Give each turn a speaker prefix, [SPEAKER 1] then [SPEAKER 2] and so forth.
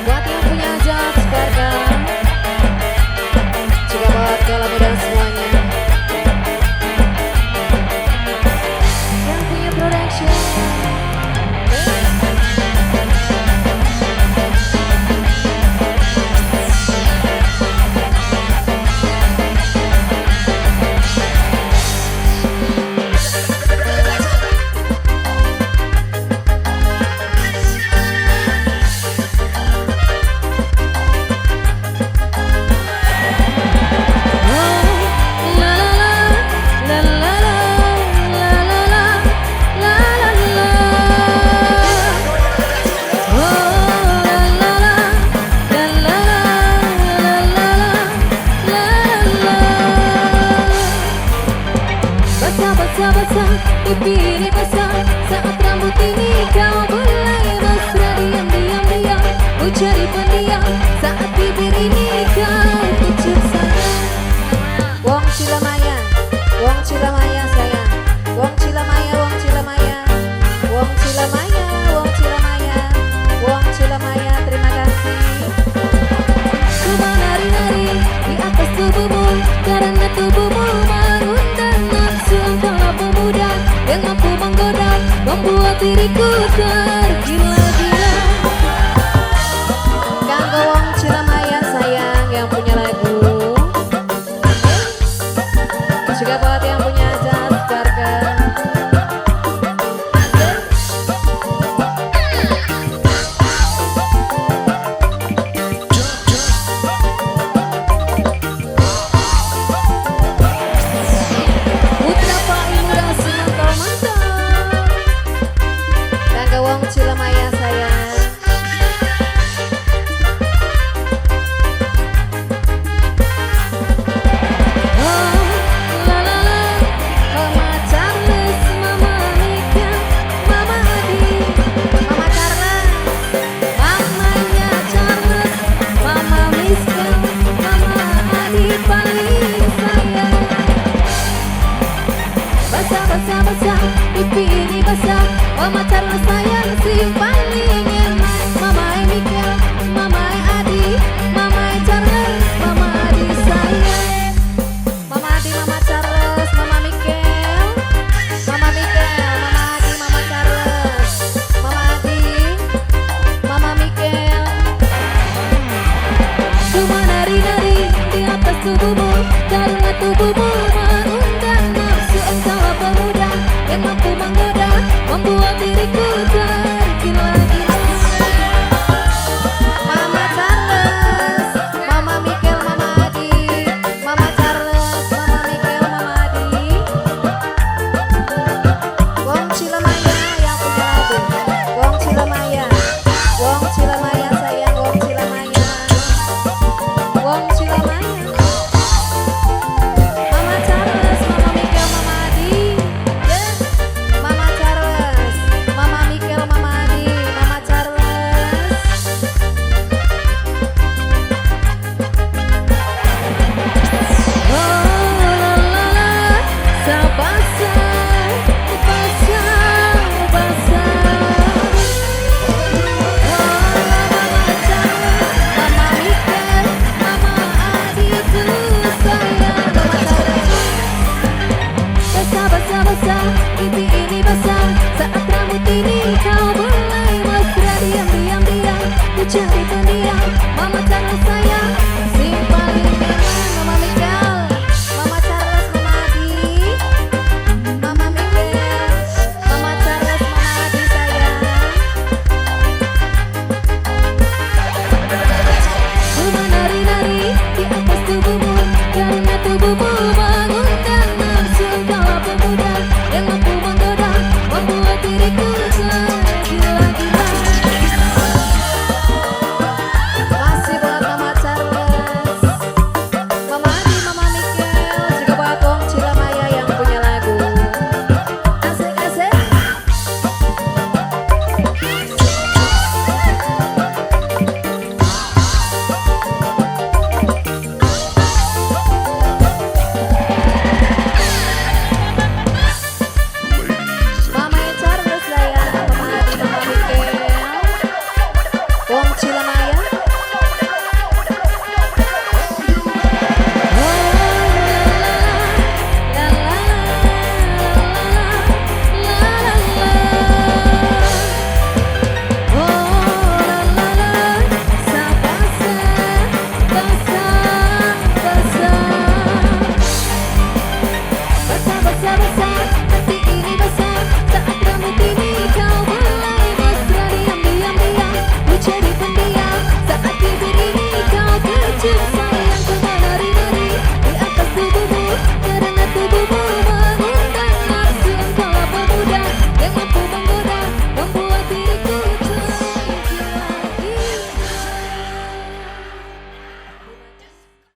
[SPEAKER 1] Buat yang punya job sekarang, juga buat kaula muda semuanya yang punya production. Basah-basah, pipi ini basah. Saat rambut ini kau mulai mesra. Diam-diam ku cari pendiam. Saat bibir ini kau pucuk sayang. Wong Cilamaya, Wong Cilamaya sayang. Wong Cilamaya, Wong Cilamaya, Wong Cilamaya, Wong Cilamaya, Wong Cilamaya, terima kasih. Ku menari-nari di atas tubuhmu karena tubuhmu mengundang nafsu para pemuda yang mampu menggoda, membuat diriku tergila-gila. Kanggo Wong Cilamaya sayang yang punya lagu, juga buat yang punya jas karga. Putra Pak Imura semantau mantap. Kanggo Wong Cilamaya sayang. Basah-basah, pipi ini basah, Mama Carla sayang.